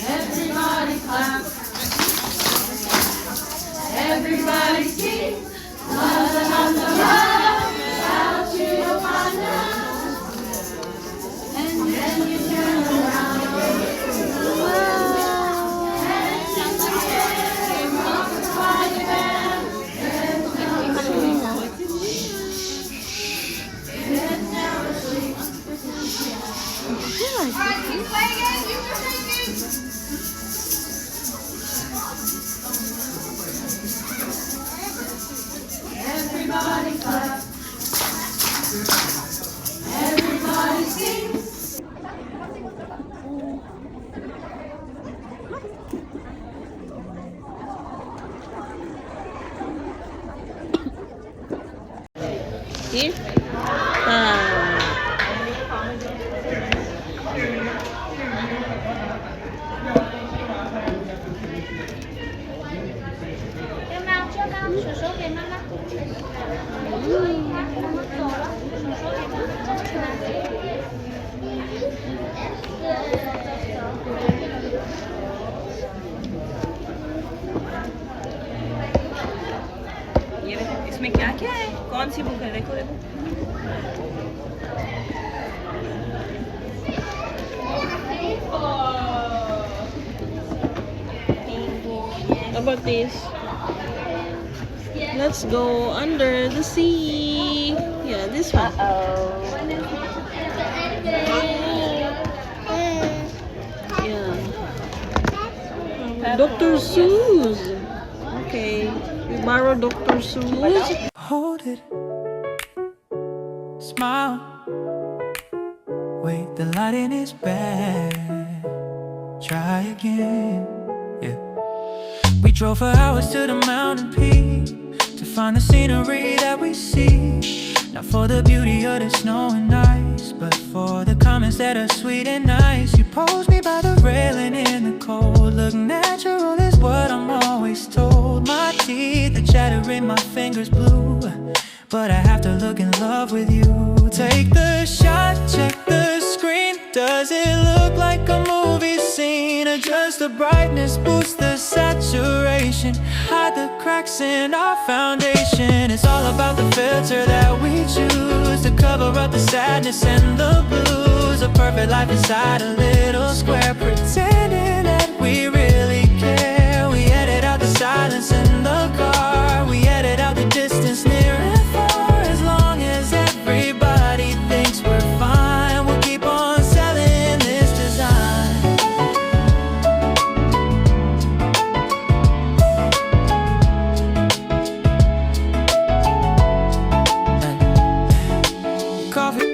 Everybody clap. Everybody sing. La la la la la. Out to your partner. And then you turn around. And sing again. Rock the party band. Get never sleep. Alright, you play again. You were singing. Everybody clap. Everybody sing. Here? Cái mau trước không? Số số tiền nó lắm. Mất rồi đó. Số số tiền nó ये देखो इसमें क्या क्या है, कौन सी बुक है, देखो देखो। How about this? Let's go under the sea. Yeah, this one. Yeah. Dr. Seuss. Okay, we borrow Dr. Seuss. Hold it. Smile. Wait, the lighting is bad. Try again. Yeah. We drove for hours to the mountain peak to find the scenery that we see. Not for the beauty of the snow and ice, but for the comments that are sweet and nice. You pose me by the railing in the cold. Look natural is what I'm always told. My teeth are chattering, my fingers blue, but I have to look in love with you. Take the shot, check the screen. Does it look like a movie scene? Adjust the brightness, boost the saturation, hide the cracks in our foundation. It's all about the filter that we choose to cover up the sadness and the blues. A perfect life inside a little square, pretending that we really care. We edit out the silence in the car. We edit out the distance near and far. As long as everybody thinks we're fine, we'll keep on selling this design. Coffee.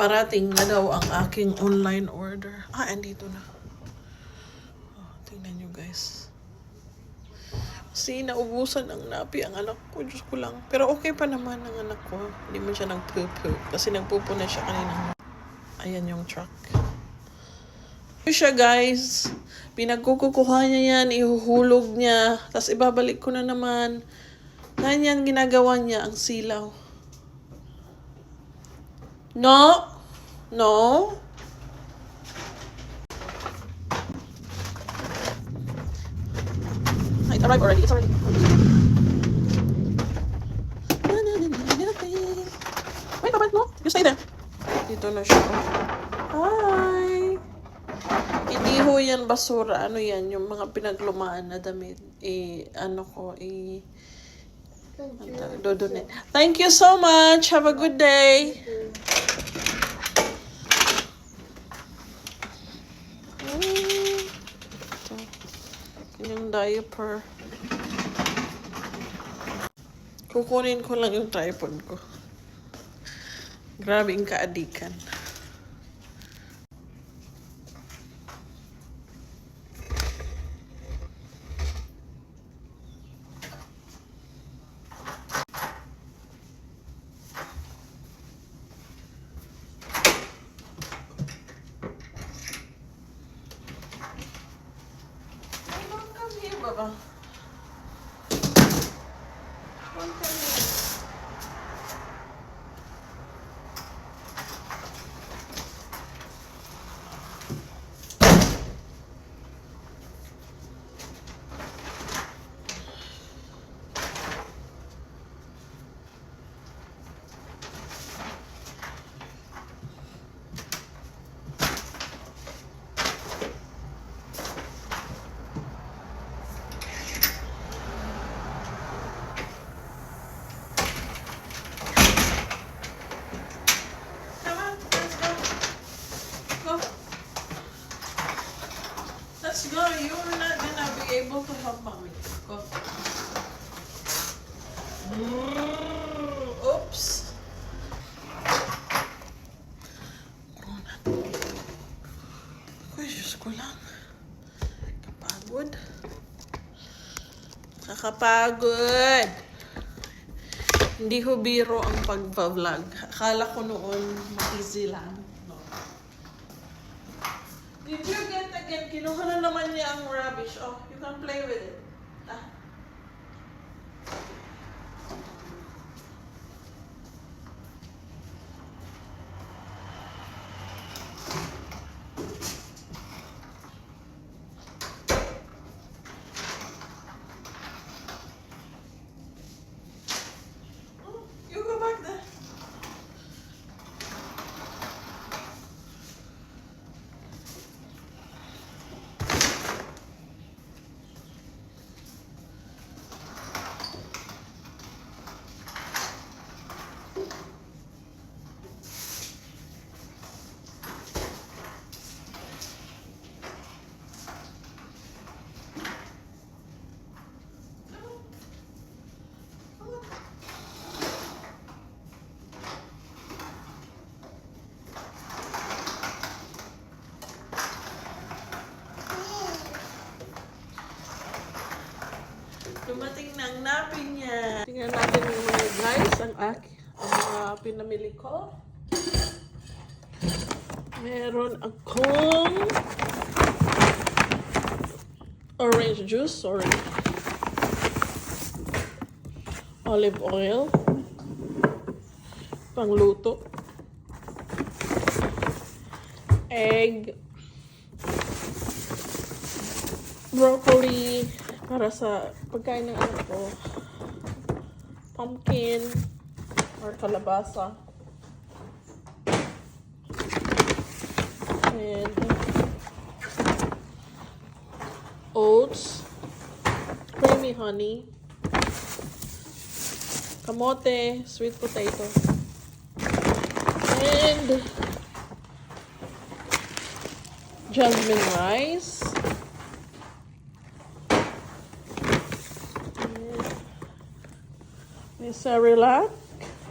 parating na daw ang aking online order. Andito na. Tingnan nyo guys. Kasi naubusan ng napi ang anak ko. Diyos ko lang. Pero okay pa naman ang anak ko. Hindi man siya nagpupo. Kasi nagpupo na siya kanina. Ayan yung truck. Ito siya guys. Pinagkukukuha niya yan. Ihuhulog niya. Tapos ibabalik ko na naman. Ganyan ginagawa niya ang silaw. No. No. It arrived already. It's already. Wait, Papa, no. You stay there. Dito na siya. Hi. Hindi ho yan basura. Ano yan? Yung mga pinaglumaan na damit. Dodonate. Thank you so much. Have a good day. Yung diaper. Kukunin ko lang yung tripod ko. Grabe yung kaadikan. Baba. Let's go. You're not gonna be able to help mommy. Go. Oops. Uy, Diyos ko lang. Kapagod. Kakapagod. Hindi ho biro ang pagpa-vlog. Akala ko noon easy lang. No. Did you get again? Kinuha na naman niya ang rubbish. Oh, you can play with it. You go back there. Dumating na ang napi niya. Tingnan natin yung mga guys, ang mga pinamili ko. Meron akong orange juice, olive oil, pangluto, egg, broccoli, para sa pagkain ng anak ko, pumpkin or kalabasa, and oats, creamy honey, kamote, sweet potato, and jasmine rice. May Cerelac,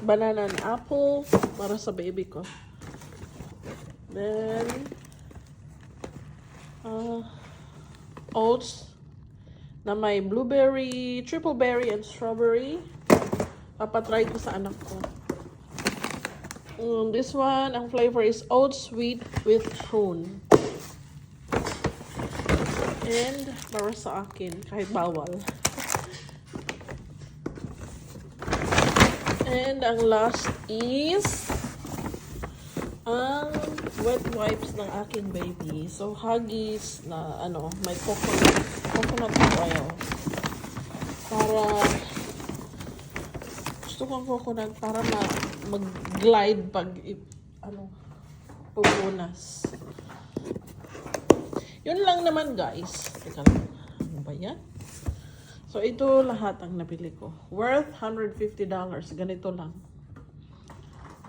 banana and apple para sa baby ko. Then, oats na may blueberry, triple berry, and strawberry. Papatry ko sa anak ko. This one, ang flavor is oats sweet with prune. And para sa akin, kahit bawal. And ang last is ang wet wipes ng aking baby. So, Huggies na may coconut oil. Para gusto kong coconut para mag-glide pag pupunas. Yun lang naman, guys. Teka lang. Ano ba yan? So, ito lahat ang nabili ko. Worth $150. Ganito lang.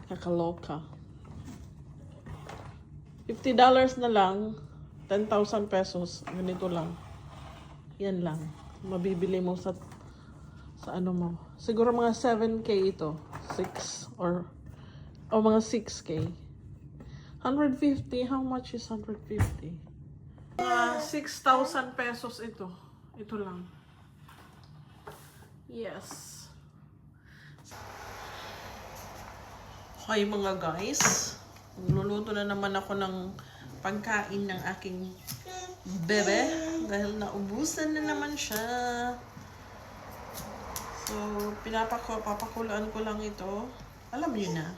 Kakaloka. $50 na lang. 10,000 pesos. Ganito lang. Yan lang. Mabibili mo sa ano mo. Siguro mga 7K ito. 6 or mga 6K. 150. How much is 150? 6,000 pesos ito. Ito lang. Yes. Okay mga guys. Magluluto na naman ako ng pagkain ng aking bebe. Dahil naubusan na naman siya. So, papakulaan ko lang ito. Alam niyo na.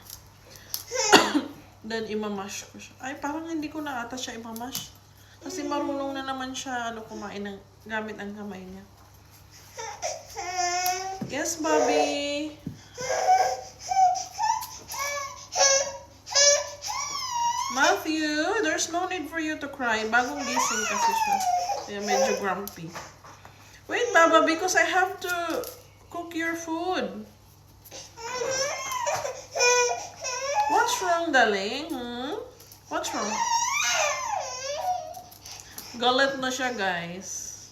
Then, imamash ko siya. Ay, parang hindi ko na ata siya imamash. Kasi marunong na naman siya kumain ng gamit ang kamay niya. Yes, Bobby. Matthew, there's no need for you to cry. Bagong gising kasi siya. Kaya medyo grumpy. Wait, Baba, because I have to cook your food. What's wrong, darling? What's wrong? Galit na siya, guys.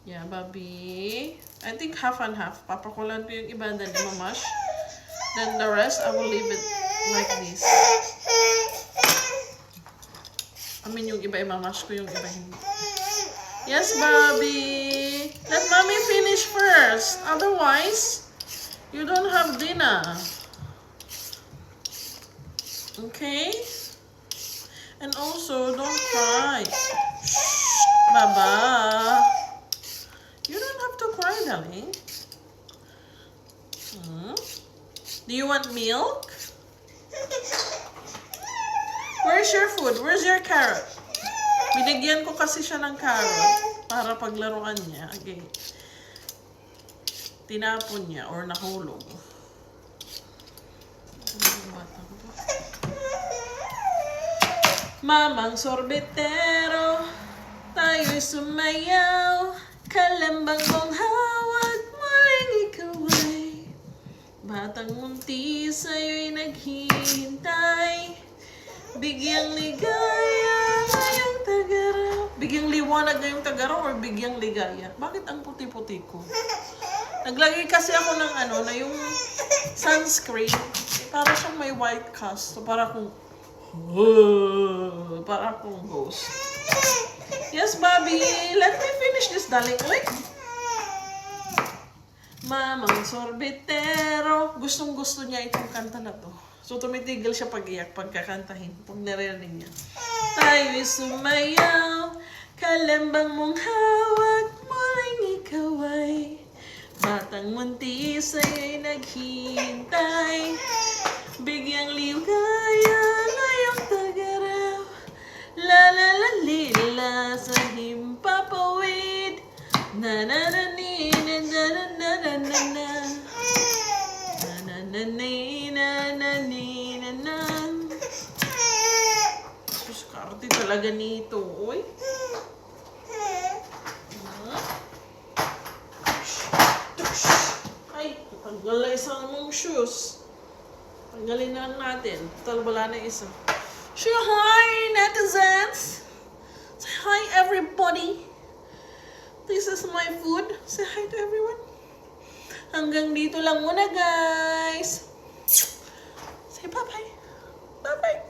Yeah, Bobby. I think half and half. Papakulan ko yung iba, then imamash. Then the rest, I will leave it like this. I mean, yung iba imamash ko, yung iba hindi. Yes, Bobby. Let mommy finish first. Otherwise, you don't have dinner. Okay? And also, don't cry. Shh, Baba. You don't have to cry, darling. Do you want milk? Where's your food? Where's your carrot? Binigyan ko kasi siya ng carrot para paglaruan niya. Okay. Tinapon niya or nahulog. Mamang sorbetero, tayo'y sumayaw, kalambang mong hawak, muling ikaw ay batang munti sa'yo'y naghihintay, bigyang ligaya ngayong tagaraw. Bigyang liwanag ngayong tagaraw or bigyang ligaya? Bakit ang puti-puti ko? Naglagay kasi ako ng na yung sunscreen, para siyang may white cast, so para akong ghost. Yes, Bobby. Let me finish this, darling. Like, Mamang sorbetero. Gustong-gusto niya itong kanta na to. So, tumitigil siya pag-iyak pagkakantahin. Pag narinig niya. Tayo'y sumayaw, kalambang mong hawak, muling ikaw ay batang munti sa'yo'y naghihintay, bigyang ligaya ngayong tagaraw, la la la lila sa himpapawid, na na na ni na na na na na na na na na ni na na ni na na. Sus, karte talaga nito, oy. Ay, tanggal na isang mong shoes. Tanggalin na lang natin. Total, wala na isa. Say hi, netizens! Say hi, everybody! This is my food. Say hi to everyone. Hanggang dito lang muna, guys. Say Say bye-bye. Bye-bye.